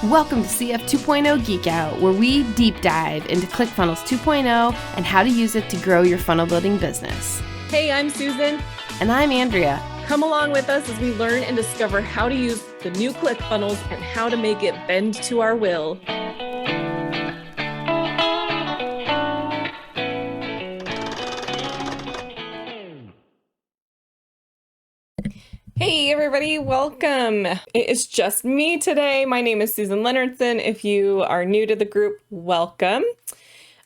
Welcome to CF 2.0 Geek Out, where we deep dive into ClickFunnels 2.0 and how to use it to grow your funnel building business. Hey, I'm Susan. And I'm Andrea. Come along with us as we learn and discover how to use the new ClickFunnels and how to make it bend to our will. Hey everybody, welcome. It is just me today. My name is Susan Leonardson. If you are new to the group, welcome.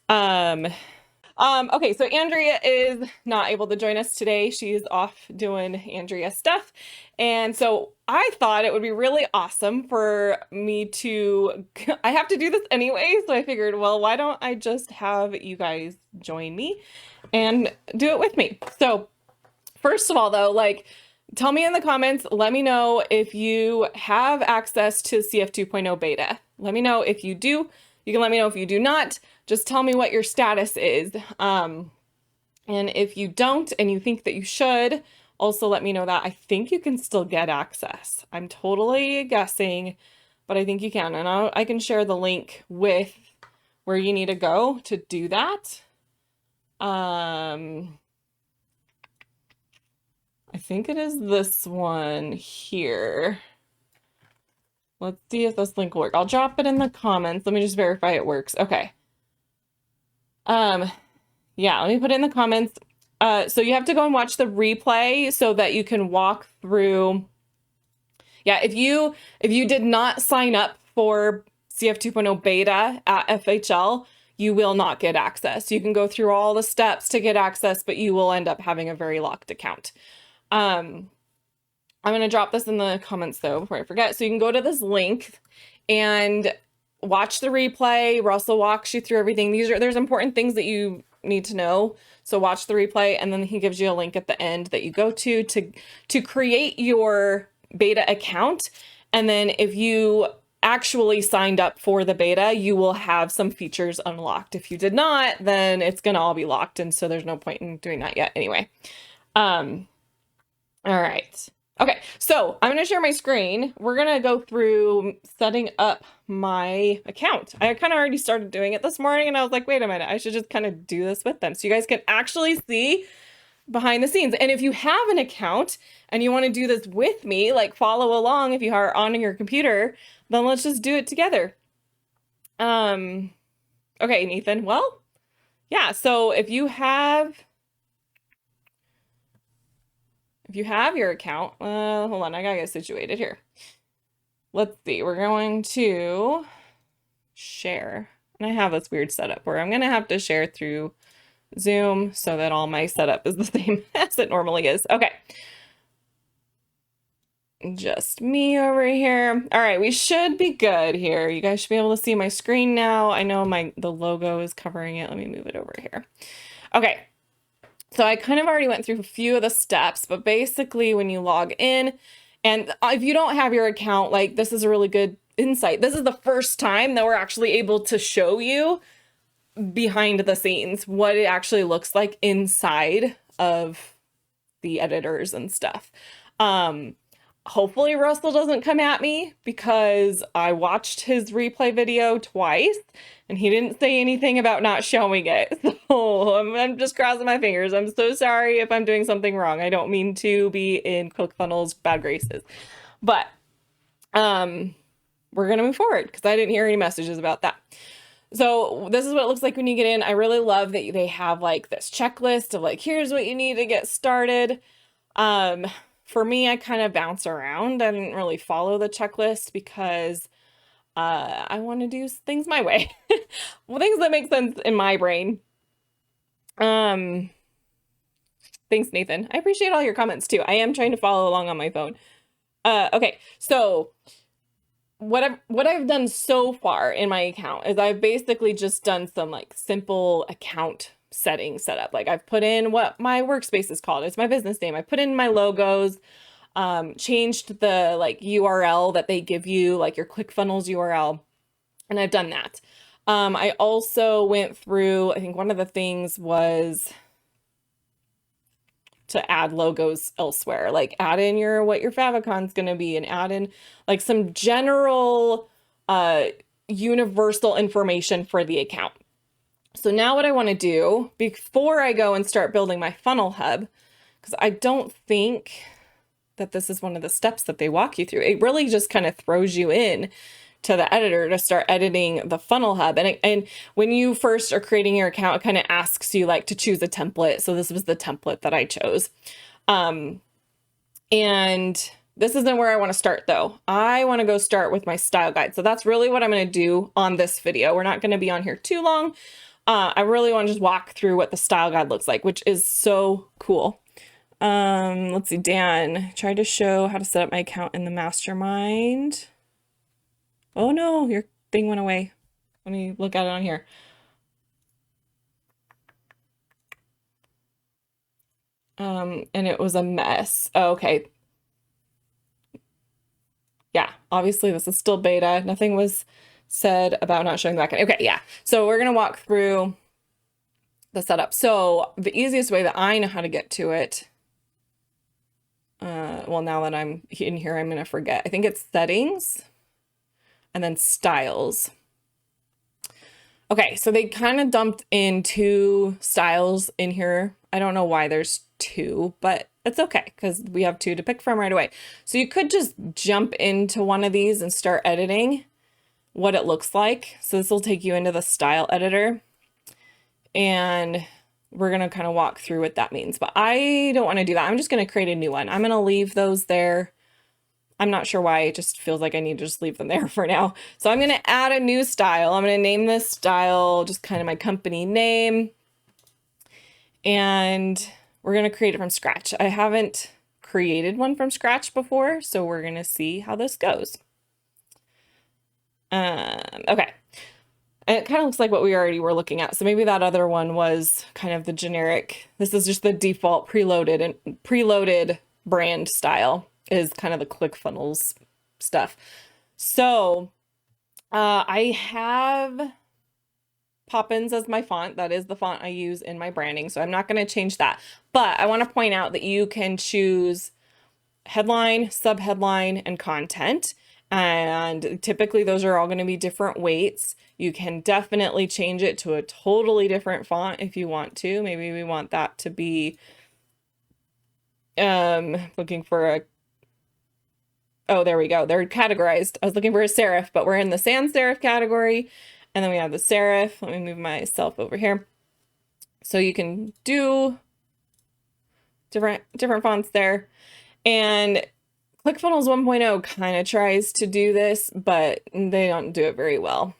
Okay, so Andrea is not able to join us today. She's off doing Andrea stuff. And so I thought it would be really awesome for me to, I have to do this anyway. So I figured, well, why don't I just have you guys join me and do it with me? So first of all, though, tell me in the comments, let me know if you have access to CF 2.0 beta. Let me know if you do. You can let me know if you do not. Just tell me what your status is. And if you don't and you think that you should, also let me know that. I think you can still get access. I'm totally guessing, but I think you can. And I can share the link with where you need to go to do that. I think it is this one here. Let's see if this link will work. I'll drop it in the comments. Let me just verify it works. Okay. Yeah, let me put it in the comments. So you have to go and watch the replay so that you can walk through. Yeah, if you did not sign up for CF 2.0 beta at FHL, you will not get access. You can go through all the steps to get access, but you will end up having a very locked account. I'm going to drop this in the comments though, before I forget. So you can go to this link and watch the replay. Russell walks you through everything. There's important things that you need to know. So watch the replay, and then he gives you a link at the end that you go to create your beta account. And then if you actually signed up for the beta, you will have some features unlocked. If you did not, then it's going to all be locked. And so there's no point in doing that yet anyway. All right. Okay, so I'm going to share my screen. We're going to go through setting up my account. I kind of already started doing it this morning, and I was like, wait a minute, I should just kind of do this with them so you guys can actually see behind the scenes. And if you have an account and you want to do this with me, like follow along if you are on your computer, then let's just do it together. Okay, Nathan. Well, yeah, so if you have your account, hold on, I gotta get situated here. Let's see, we're going to share. And I have this weird setup where I'm gonna have to share through Zoom so that all my setup is the same as it normally is. Okay. Just me over here. All right, we should be good here. You guys should be able to see my screen now. I know the logo is covering it. Let me move it over here. Okay. So I kind of already went through a few of the steps, but basically when you log in, and if you don't have your account, this is a really good insight. This is the first time that we're actually able to show you behind the scenes what it actually looks like inside of the editors and stuff. Hopefully Russell doesn't come at me because I watched his replay video twice and he didn't say anything about not showing it. So I'm just crossing my fingers. I'm so sorry if I'm doing something wrong. I don't mean to be in ClickFunnels bad graces, but we're going to move forward because I didn't hear any messages about that. So this is what it looks like when you get in. I really love that they have this checklist of here's what you need to get started. For me, I kind of bounce around. I didn't really follow the checklist because I want to do things my way. Well, things that make sense in my brain. Thanks, Nathan. I appreciate all your comments too. I am trying to follow along on my phone. Okay, so what I've done so far in my account is I've basically just done some simple account setup. I've put in what my workspace is called. It's my business name. I put in my logos, changed the URL that they give you, your ClickFunnels URL, and I've done that. I also went through, I think one of the things was to add logos elsewhere, add in what your favicon is going to be and add in some general universal information for the account. So now what I want to do before I go and start building my funnel hub, because I don't think that this is one of the steps that they walk you through. It really just kind of throws you in to the editor to start editing the funnel hub. And when you first are creating your account, it kind of asks you like to choose a template. So this was the template that I chose. And this isn't where I want to start though. I want to go start with my style guide. So that's really what I'm going to do on this video. We're not going to be on here too long. I really want to just walk through what the style guide looks like, which is so cool. Let's see, Dan tried to show how to set up my account in the mastermind. Oh no, your thing went away. Let me look at it on here. And it was a mess. Oh, okay. Yeah, obviously this is still beta. Nothing was said about not showing the backend. Okay, yeah. So we're gonna walk through the setup. So the easiest way that I know how to get to it, well, now that I'm in here, I'm gonna forget. I think it's settings and then styles. Okay, so they kind of dumped in 2 styles in here. I don't know why there's 2, but it's okay because we have 2 to pick from right away. So you could just jump into one of these and start editing what it looks like. So this will take you into the style editor and we're going to kind of walk through what that means, but I don't want to do that. I'm just going to create a new one. I'm going to leave those there. I'm not sure why. It just feels like I need to just leave them there for now. So I'm going to add a new style. I'm going to name this style just kind of my company name. And we're going to create it from scratch. I haven't created one from scratch before, so we're going to see how this goes. Okay. And it kind of looks like what we already were looking at. So maybe that other one was kind of the generic. This is just the default preloaded brand style is kind of the ClickFunnels stuff. So I have Poppins as my font. That is the font I use in my branding. So I'm not going to change that. But I want to point out that you can choose headline, subheadline, and content. And typically those are all going to be different weights. You can definitely change it to a totally different font if you want to. Maybe we want that to be looking for a, oh, there we go. They're categorized. I was looking for a serif, but we're in the sans serif category. And then we have the serif. Let me move myself over here. So you can do different fonts there. And ClickFunnels 1.0 kind of tries to do this, but they don't do it very well.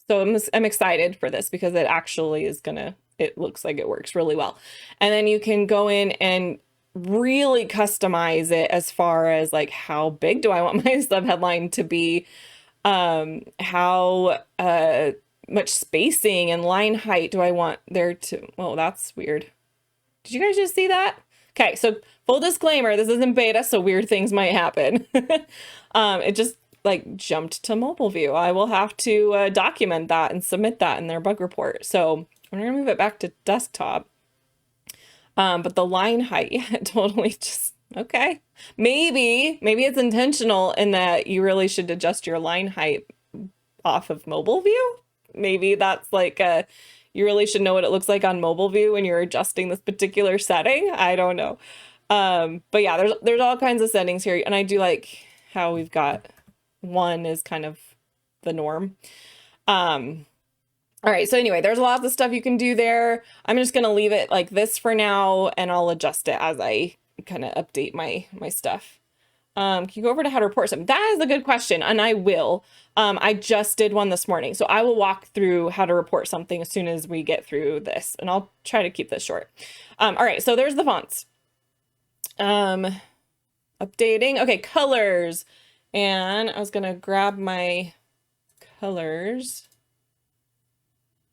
So I'm excited for this because it actually is it looks like it works really well. And then you can go in and really customize it as far as like, how big do I want my subheadline to be? How much spacing and line height do I want there to, well, that's weird. Did you guys just see that? Okay, so full disclaimer, this isn't beta, so weird things might happen. It just like jumped to mobile view. I will have to document that and submit that in their bug report. So I'm gonna move it back to desktop. But the line height, yeah, totally just, okay. Maybe it's intentional in that you really should adjust your line height off of mobile view. Maybe that's like you really should know what it looks like on mobile view when you're adjusting this particular setting. I don't know. But yeah, there's all kinds of settings here. And I do like how we've got one is kind of the norm. All right, so anyway, there's lots of stuff you can do there. I'm just gonna leave it like this for now, and I'll adjust it as I kind of update my stuff. Can you go over to how to report something? That is a good question, and I will. I just did one this morning, so I will walk through how to report something as soon as we get through this, and I'll try to keep this short. All right, so there's the fonts. Updating. Okay, colors. And I was gonna grab my colors.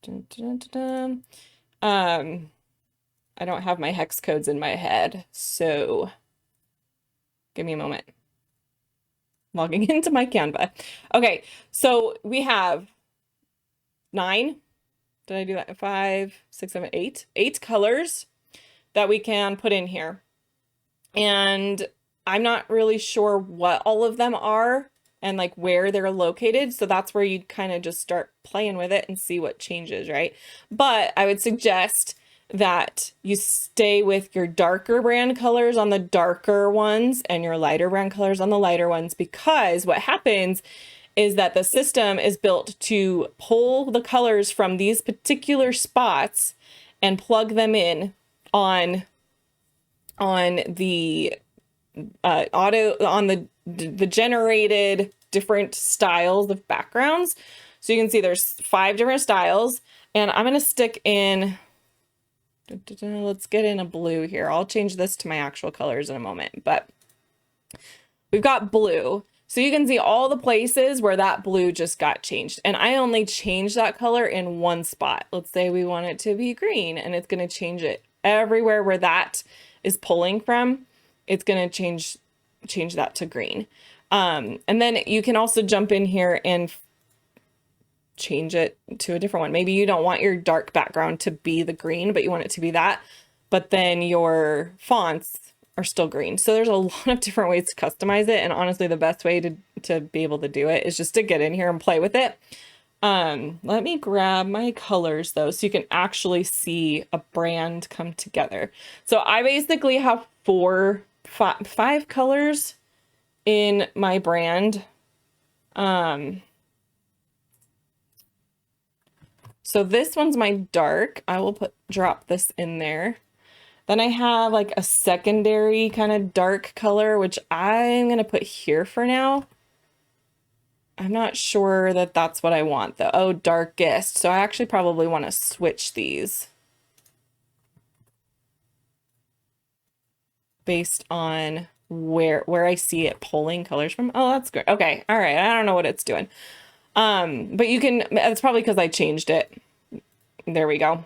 Dun, dun, dun, dun. I don't have my hex codes in my head, so give me a moment. Logging into my Canva. Okay, so we have 9. Did I do that? 5, 6, 7, 8. 8 colors that we can put in here. And I'm not really sure what all of them are. and like where they're located. So that's where you'd kind of just start playing with it and see what changes, right? But I would suggest that you stay with your darker brand colors on the darker ones and your lighter brand colors on the lighter ones, because what happens is that the system is built to pull the colors from these particular spots and plug them in on the the generated different styles of backgrounds. So you can see there's 5 different styles, and I'm going to stick in, let's get in a blue here. I'll change this to my actual colors in a moment, but we've got blue. So you can see all the places where that blue just got changed. And I only changed that color in one spot. Let's say we want it to be green, and it's going to change it everywhere where that is pulling from. It's going to change that to green. And then you can also jump in here and change it to a different one. Maybe you don't want your dark background to be the green, but you want it to be that. But then your fonts are still green. So there's a lot of different ways to customize it. And honestly, the best way to be able to do it is just to get in here and play with it. Let me grab my colors though, so you can actually see a brand come together. So I basically have 5 colors in my brand. So this one's my dark. I will drop this in there. Then I have like a secondary kind of dark color, which I'm going to put here for now. I'm not sure that that's what I want though. Oh, darkest. So I actually probably want to switch these based on where I see it pulling colors from. Oh, that's good. Okay. All right. I don't know what it's doing. But you can, it's probably because I changed it. There we go.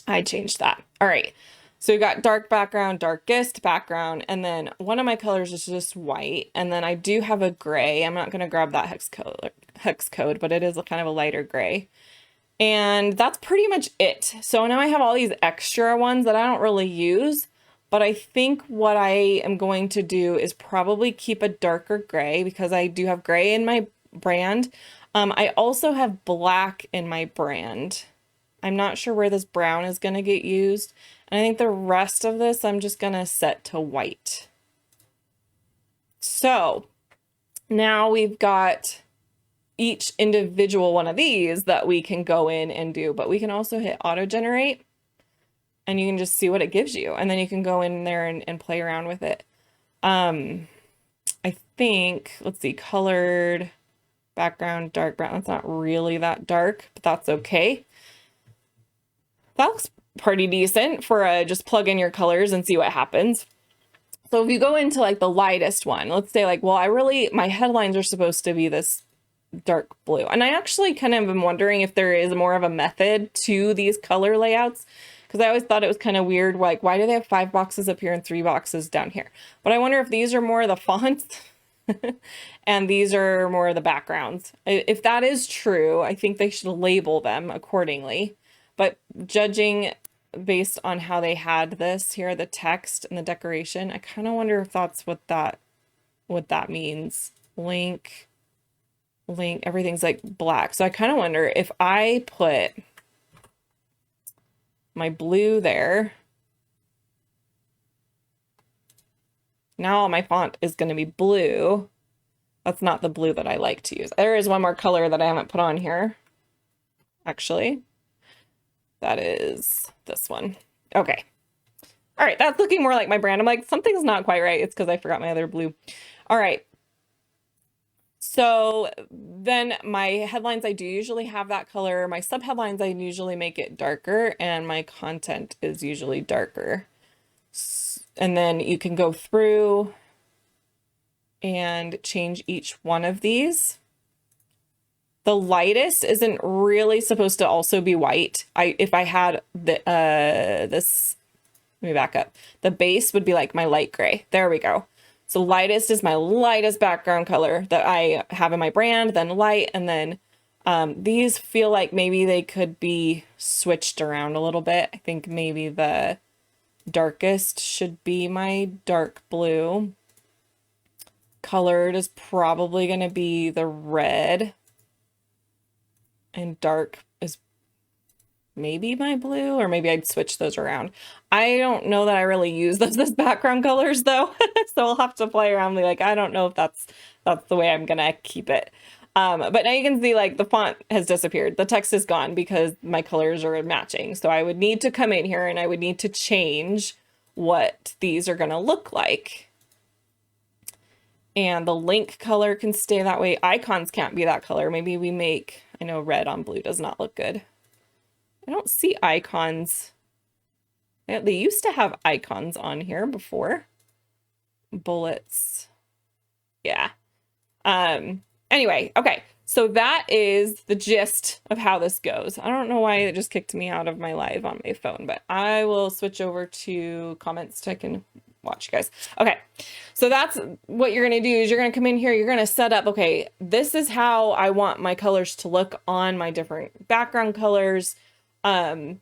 I changed that. All right. So we got dark background, darkest background, and then one of my colors is just white. And then I do have a gray. I'm not going to grab that hex code, but it is kind of a lighter gray. And that's pretty much it. So now I have all these extra ones that I don't really use, but I think what I am going to do is probably keep a darker gray, because I do have gray in my brand. I also have black in my brand. I'm not sure where this brown is going to get used. And I think the rest of this, I'm just going to set to white. So now we've got each individual one of these that we can go in and do, but we can also hit auto generate and you can just see what it gives you. And then you can go in there and play around with it. I think, let's see, colored background, dark brown. That's not really that dark, but that's okay. That looks pretty decent for just plug in your colors and see what happens. So if you go into like the lightest one, let's say like, well, my headlines are supposed to be this dark blue. And I actually kind of am wondering if there is more of a method to these color layouts, because I always thought it was kind of weird. Like, why do they have 5 boxes up here and 3 boxes down here? But I wonder if these are more of the fonts and these are more of the backgrounds. If that is true, I think they should label them accordingly. But judging based on how they had this here, the text and the decoration, I kind of wonder if that's what that means. Link, everything's like black. So I kind of wonder if I put my blue there, now all my font is going to be blue. That's not the blue that I like to use. There is one more color that I haven't put on here, actually. That is this one. Okay. All right. That's looking more like my brand. I'm like, something's not quite right. It's because I forgot my other blue. All right. So then my headlines, I do usually have that color. My subheadlines, I usually make it darker, and my content is usually darker. And then you can go through and change each one of these. The lightest isn't really supposed to also be white. If I had this, let me back up. The base would be like my light gray. There we go. So lightest is my lightest background color that I have in my brand, then light, and then these feel like maybe they could be switched around a little bit. I think maybe the darkest should be my dark blue. colored is probably going to be the red, and dark is maybe my blue, or maybe I'd switch those around. I don't know that I really use those as background colors though. So I'll have to play around and be like, I don't know if that's the way I'm gonna keep it. But now you can see like the font has disappeared. The text is gone because my colors are matching. So I would need to come in here and I would need to change what these are gonna look like. And the link color can stay that way. Icons can't be that color. Maybe we make, I know red on blue does not look good. I don't see icons. They used to have icons on here before. Bullets. Yeah. Anyway, okay. So that is the gist of how this goes. I don't know why it just kicked me out of my live on my phone, but I will switch over to comments so I can watch you guys. Okay. So that's what you're going to do is you're going to come in here. You're going to set up, okay, this is how I want my colors to look on my different background colors. And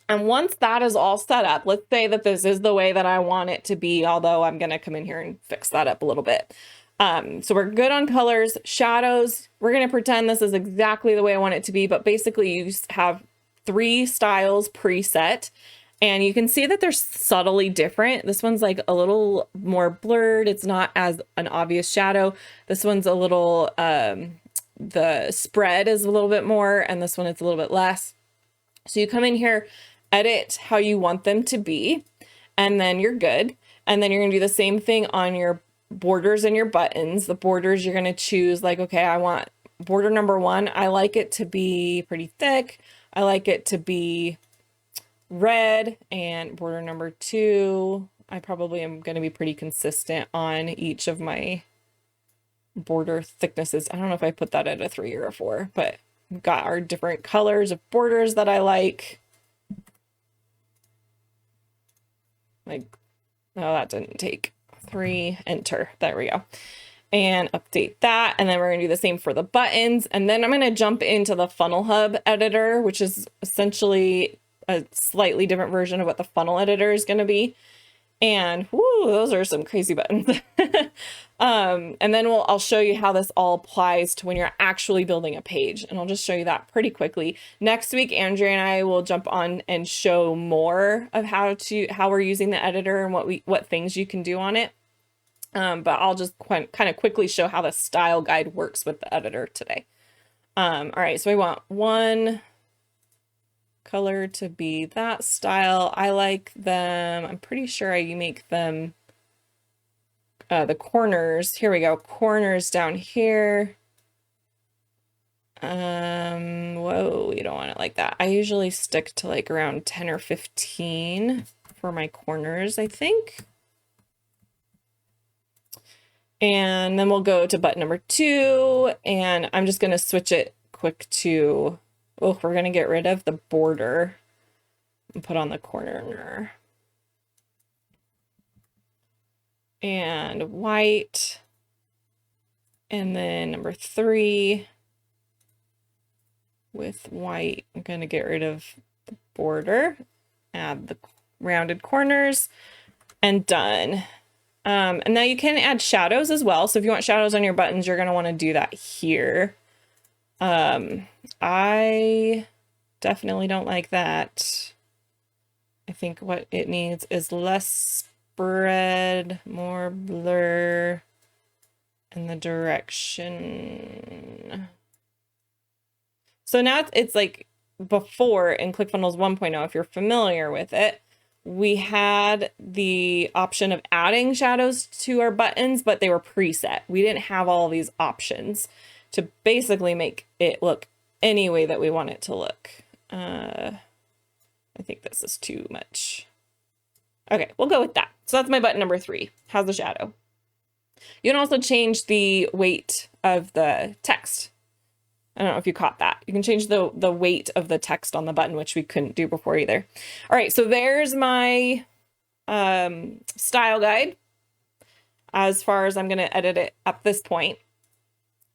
once that is all set up, let's say that this is the way that I want it to be, although I'm going to come in here and fix that up a little bit. So we're good on colors, shadows. We're going to pretend this is exactly the way I want it to be, but basically you have 3 styles preset, and you can see that they're subtly different. This one's like a little more blurred. It's not as an obvious shadow. This one's a little, the spread is a little bit more, and this one is a little bit less. So you come in here, edit how you want them to be, and then you're good. And then you're going to do the same thing on your borders and your buttons. The borders, you're going to choose like, okay, I want border number 1. I like it to be pretty thick. I like it to be red. And border number 2, I probably am going to be pretty consistent on each of my border thicknesses. I don't know if I put that at a 3 or a 4, but we've got our different colors of borders that I like. Like, oh, that didn't take 3, enter. There we go. And update that. And then we're going to do the same for the buttons. And then I'm going to jump into the Funnel Hub editor, which is essentially a slightly different version of what the funnel editor is going to be. And whoo, those are some crazy buttons. And then I'll show you how this all applies to when you're actually building a page. And I'll just show you that pretty quickly. Next week, Andrea and I will jump on and show more of how we're using the editor and what things you can do on it. But I'll just kind of quickly show how the style guide works with the editor today. All right, so we want one color to be that style. I like them. I'm pretty sure you make them the corners. Here we go. Corners down here. Whoa, you don't want it like that. I usually stick to like around 10 or 15 for my corners, I think. And then we'll go to button number 2, and I'm just going to switch it quick to, oh, we're going to get rid of the border and put on the corner. And white. And then number 3 with white. I'm going to get rid of the border, add the rounded corners, and done. And now you can add shadows as well. So if you want shadows on your buttons, you're going to want to do that here. I definitely don't like that. I think what it needs is less spread, more blur in the direction. So now it's like before in ClickFunnels 1.0, if you're familiar with it, we had the option of adding shadows to our buttons, but they were preset. We didn't have all these options to basically make it look any way that we want it to look. I think this is too much. Okay, we'll go with that. So that's my button number 3. How's the shadow? You can also change the weight of the text. I don't know if you caught that. You can change the weight of the text on the button, which we couldn't do before either. All right, so there's my style guide as far as I'm going to edit it at this point.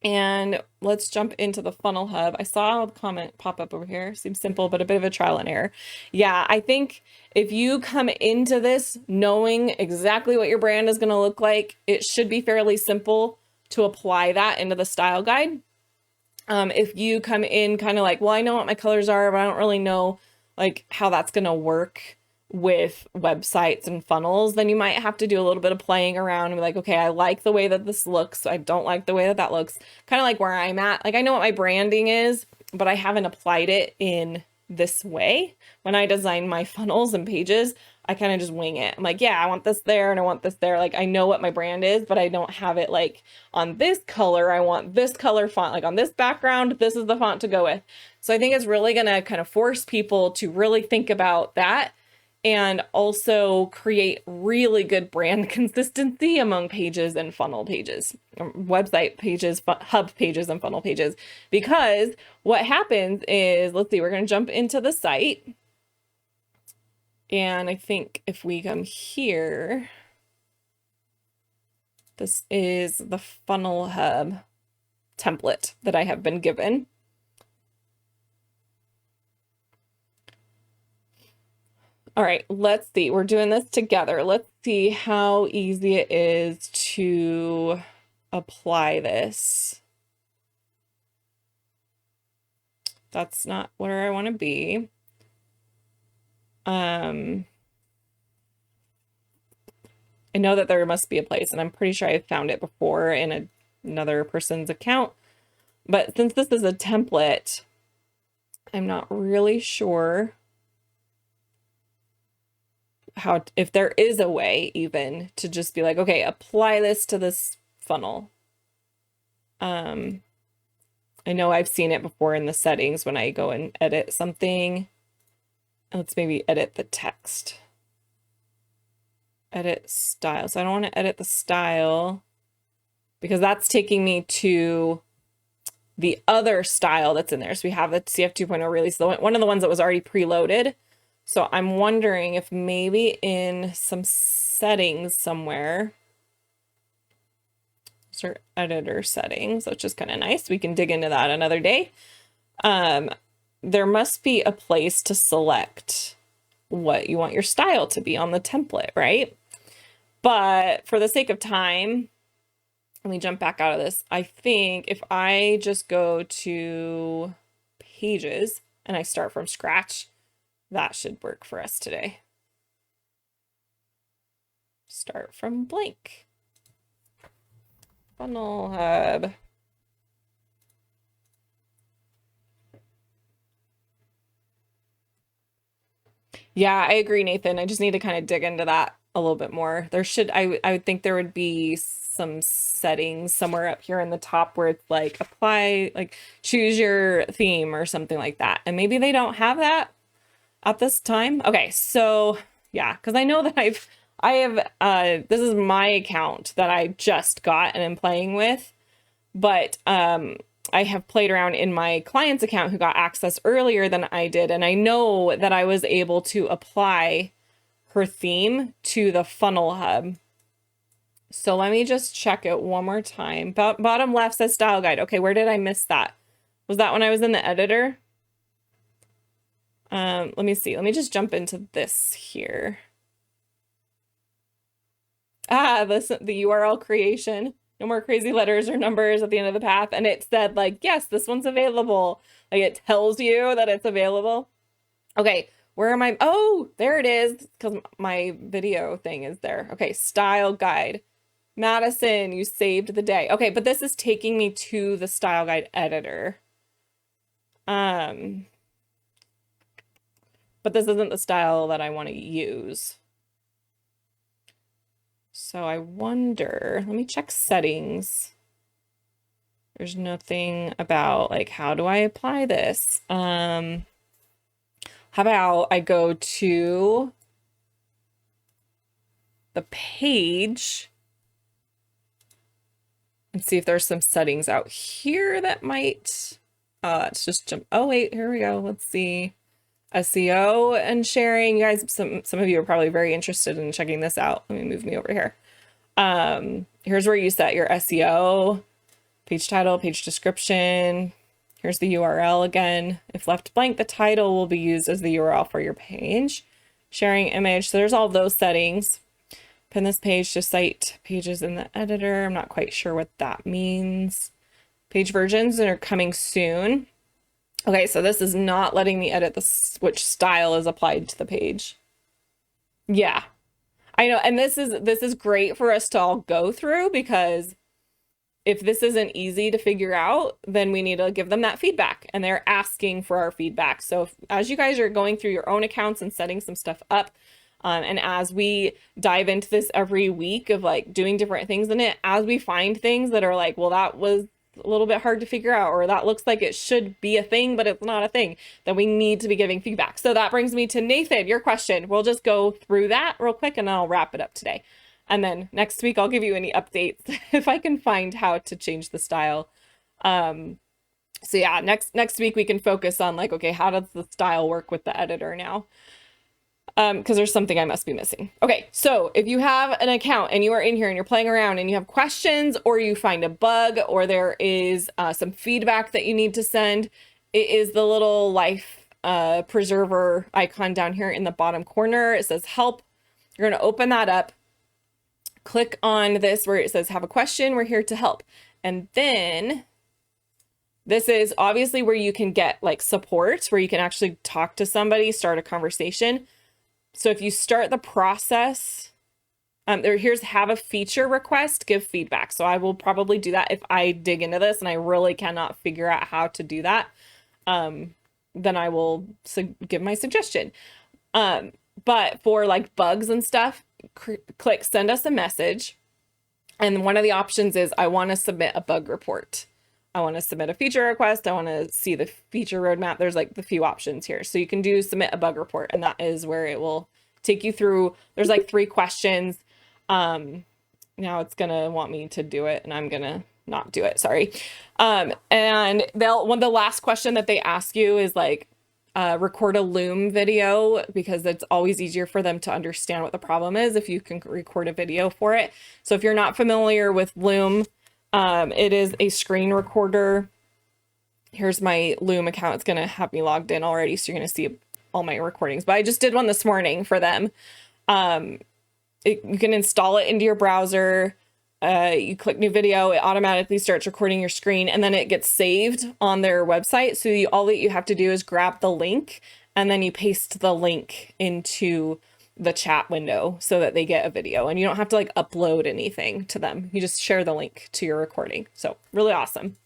And let's jump into the funnel hub. I saw a comment pop up over here. Seems simple, but a bit of a trial and error. Yeah, I think if you come into this knowing exactly what your brand is going to look like, it should be fairly simple to apply that into the style guide. If you come in kind of like, well, I know what my colors are, but I don't really know like how that's going to work with websites and funnels, then you might have to do a little bit of playing around and be like, okay, I like the way that this looks. I don't like the way that that looks. Kind of like where I'm at. Like I know what my branding is, but I haven't applied it in this way. When I design my funnels and pages, I kind of just wing it. I'm like, yeah, I want this there and I want this there. Like I know what my brand is, but I don't have it like on this color. I want this color font, like on this background, this is the font to go with. So I think it's really going to kind of force people to really think about that and also create really good brand consistency among pages and funnel pages, website pages, hub pages, and funnel pages. Because what happens is, let's see, we're going to jump into the site. And I think if we come here, this is the funnel hub template that I have been given. All right, let's see. We're doing this together. Let's see how easy it is to apply this. That's not where I want to be. I know that there must be a place, and I'm pretty sure I found it before in another person's account. But since this is a template, I'm not really sure how, if there is a way even to just be like, okay, apply this to this funnel. I know I've seen it before in the settings when I go and edit something. Let's maybe edit the text. Edit style. So I don't want to edit the style because that's taking me to the other style that's in there. So we have the CF 2.0 release, one of the ones that was already preloaded. So I'm wondering if maybe in some settings somewhere, start editor settings, which is kind of nice. We can dig into that another day. There must be a place to select what you want your style to be on the template, right? But for the sake of time, let me jump back out of this. I think if I just go to pages and I start from scratch, that should work for us today. Start from blank. Funnel hub. Yeah, I agree, Nathan. I just need to kind of dig into that a little bit more. There should, I would think there would be some settings somewhere up here in the top where it's like apply, like choose your theme or something like that. And maybe they don't have that at this time. Okay, so yeah, because I know that I have this is my account that I just got and am playing with, but I have played around in my client's account who got access earlier than I did, and I know that I was able to apply her theme to the funnel hub. So let me just check it one more time. Bottom left says style guide. Okay, where did I miss that? Was that when I was in the editor? Let me see. Let me just jump into this here. The URL creation. No more crazy letters or numbers at the end of the path. And it said like, yes, this one's available. Like it tells you that it's available. Okay, where am I? Oh, there it is. Because my video thing is there. Okay, style guide. Madison, you saved the day. Okay, but this is taking me to the style guide editor. But this isn't the style that I want to use. So I wonder, let me check settings. There's nothing about like, how do I apply this? How about I go to the page and see if there's some settings out here that might, it's just jump. Oh wait, here we go. Let's see. SEO and sharing. You guys, some of you are probably very interested in checking this out. Let me move me over here. Here's where you set your SEO Page title, page description. Here's the URL again. If left blank, the title will be used as the URL for your page. Sharing image. So there's all those settings. Pin this page to cite pages in the editor. I'm not quite sure what that means. Page versions are coming soon. Okay, so this is not letting me edit which style is applied to the page. Yeah, I know. And this is great for us to all go through, because if this isn't easy to figure out, then we need to give them that feedback, and they're asking for our feedback. So as you guys are going through your own accounts and setting some stuff up, and as we dive into this every week of like doing different things in it, as we find things that are like, well, that was a little bit hard to figure out, or that looks like it should be a thing, but it's not a thing, then we need to be giving feedback. So that brings me to Nathan, your question. We'll just go through that real quick and I'll wrap it up today. And then next week, I'll give you any updates if I can find how to change the style. So yeah, next week we can focus on like, okay, how does the style work with the editor now? Because there's something I must be missing. Okay, so if you have an account and you are in here and you're playing around and you have questions, or you find a bug, or there is some feedback that you need to send, it is the little life preserver icon down here in the bottom corner. It says help. You're going to open that up. Click on this where it says have a question. We're here to help. And then this is obviously where you can get like support, where you can actually talk to somebody, start a conversation. So if you start the process, here's have a feature request, give feedback. So I will probably do that if I dig into this and I really cannot figure out how to do that. Then I will give my suggestion. But for like bugs and stuff, click send us a message. And one of the options is I want to submit a bug report. I want to submit a feature request. I want to see the feature roadmap. There's like the few options here. So you can do submit a bug report, and that is where it will take you through. There's like 3 questions. Now it's going to want me to do it, and I'm going to not do it. Sorry. And the last question that they ask you is like, record a Loom video, because it's always easier for them to understand what the problem is if you can record a video for it. So if you're not familiar with Loom, it is a screen recorder. Here's my Loom account. It's going to have me logged in already, so you're going to see all my recordings. But I just did one this morning for them. You can install it into your browser. You click new video, it automatically starts recording your screen, and then it gets saved on their website. So all that you have to do is grab the link, and then you paste the link into the chat window so that they get a video, and you don't have to like upload anything to them. You just share the link to your recording. So really awesome.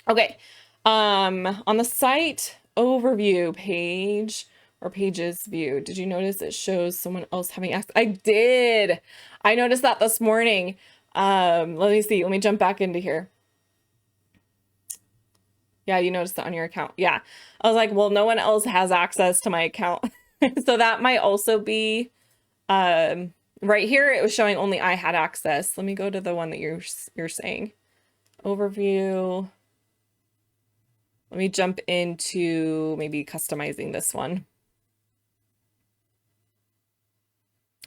Okay. On the site overview page, or pages view, did you notice it shows someone else having access? I did. I noticed that this morning. Let me see. Let me jump back into here. Yeah, you noticed that on your account. Yeah. I was like, well, no one else has access to my account. So that might also be, right here, it was showing only I had access. Let me go to the one that you're saying. Overview. Let me jump into maybe customizing this one.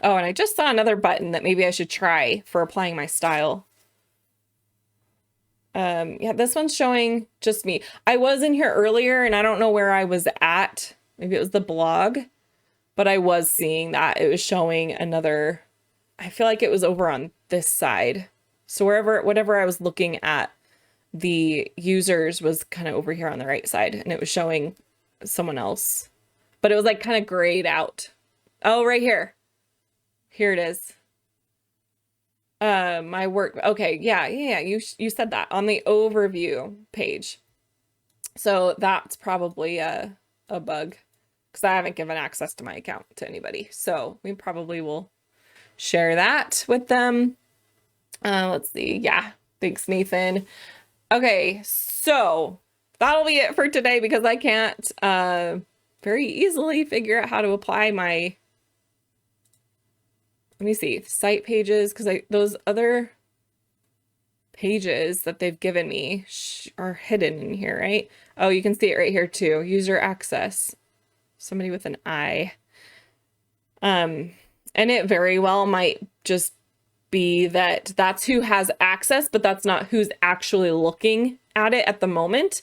Oh, and I just saw another button that maybe I should try for applying my style. Yeah, this one's showing just me. I was in here earlier and I don't know where I was at. Maybe it was the blog, but I was seeing that it was showing another, I feel like it was over on this side. So whatever I was looking at, the users was kind of over here on the right side, and it was showing someone else, but it was like kind of grayed out. Oh, right here. Here it is. My work. Okay. Yeah. You said that on the overview page. So that's probably a bug, because I haven't given access to my account to anybody. So we probably will share that with them. Let's see. Yeah. Thanks, Nathan. Okay. So that'll be it for today, because I can't, very easily figure out how to apply my, let me see, site pages, because those other pages that they've given me are hidden in here, right? Oh, you can see it right here too. User access. Somebody with an I. And it very well might just be that that's who has access, but that's not who's actually looking at it at the moment.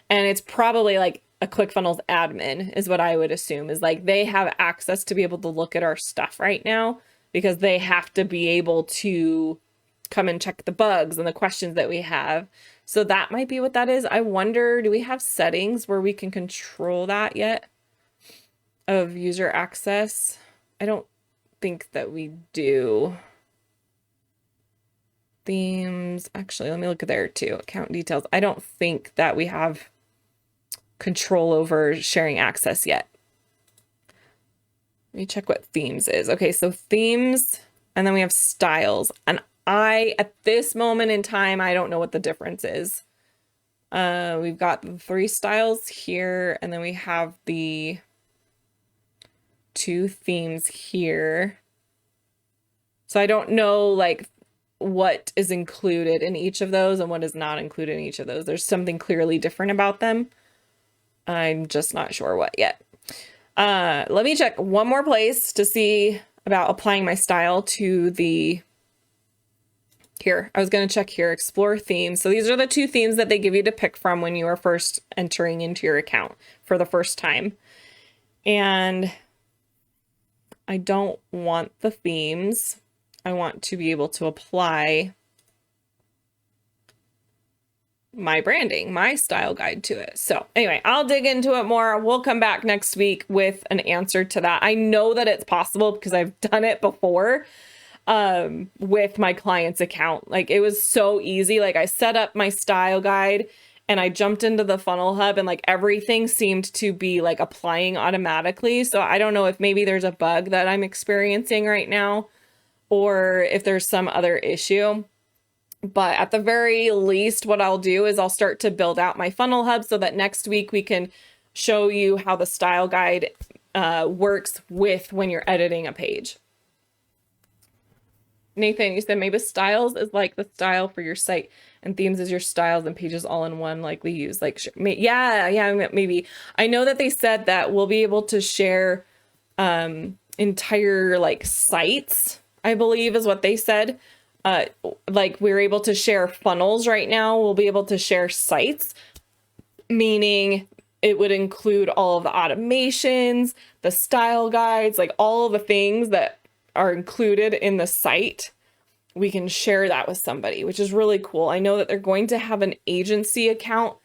And it's probably like a ClickFunnels admin is what I would assume, is like they have access to be able to look at our stuff right now because they have to be able to come and check the bugs and the questions that we have. So that might be what that is. I wonder, do we have settings where we can control that yet of user access? I don't think that we do. Themes, actually, let me look at there too. Account details. I don't think that we have control over sharing access yet. Let me check what themes is. Okay, so themes, and then we have styles. And at this moment in time, I don't know what the difference is. We've got the 3 styles here, and then we have the 2 themes here. So I don't know like what is included in each of those and what is not included in each of those. There's something clearly different about them. I'm just not sure what yet. Let me check one more place to see about applying my style to the, here, I was going to check here, explore themes. So these are the 2 themes that they give you to pick from when you are first entering into your account for the first time. And I don't want the themes. I want to be able to apply my branding, my style guide to it. So anyway, I'll dig into it more. We'll come back next week with an answer to that. I know that it's possible because I've done it before with my client's account. Like it was so easy. Like I set up my style guide and I jumped into the funnel hub and like everything seemed to be like applying automatically. So I don't know if maybe there's a bug that I'm experiencing right now or if there's some other issue. But at the very least, what I'll do is I'll start to build out my funnel hub so that next week we can show you how the style guide works with when you're editing a page. Nathan, you said maybe styles is like the style for your site and themes is your styles and pages all in one, likely use like, yeah, maybe. I know that they said that we'll be able to share entire like sites, I believe is what they said. Like we're able to share funnels right now. We'll be able to share sites, meaning it would include all of the automations, the style guides, like all of the things that are included in the site. We can share that with somebody, which is really cool. I know that they're going to have an agency account.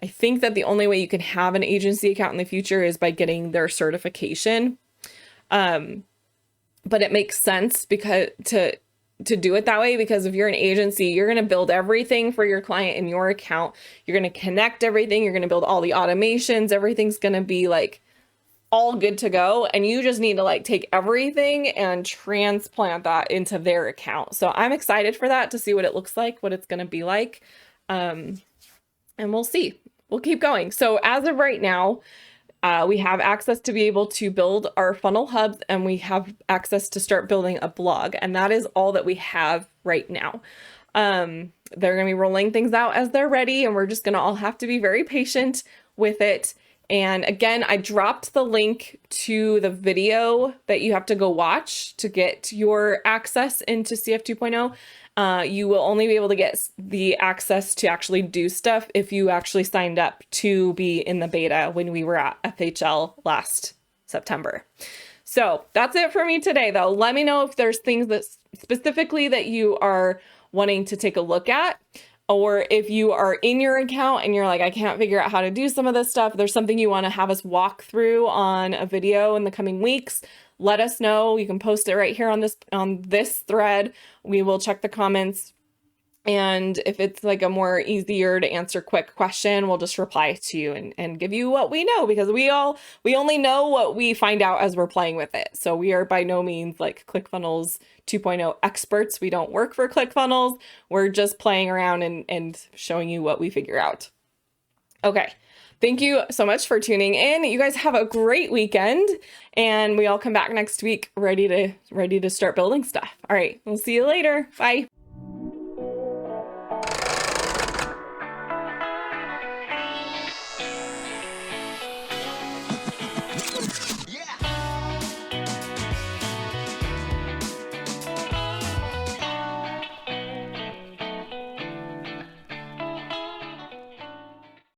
I think that the only way you can have an agency account in the future is by getting their certification. But it makes sense because to do it that way, because if you're an agency, you're going to build everything for your client in your account. You're going to connect everything. You're going to build all the automations. Everything's going to be like all good to go. And you just need to like take everything and transplant that into their account. So I'm excited for that to see what it looks like, what it's going to be like. And we'll see. We'll keep going. So as of right now, we have access to be able to build our funnel hubs and we have access to start building a blog. And that is all that we have right now. They're going to be rolling things out as they're ready. And we're just going to all have to be very patient with it. And again, I dropped the link to the video that you have to go watch to get your access into CF 2.0. You will only be able to get the access to actually do stuff if you actually signed up to be in the beta when we were at FHL last September. So that's it for me today, though. Let me know if there's things that specifically that you are wanting to take a look at. Or if you are in your account and you're like, I can't figure out how to do some of this stuff, there's something you want to have us walk through on a video in the coming weeks, let us know. You can post it right here on this thread. We will check the comments. And if it's like a more easier to answer quick question, we'll just reply to you and give you what we know, because we only know what we find out as we're playing with it. So we are by no means like ClickFunnels 2.0 experts. We don't work for ClickFunnels. We're just playing around and showing you what we figure out. Okay. Thank you so much for tuning in. You guys have a great weekend and we all come back next week ready to start building stuff. All right. We'll see you later. Bye.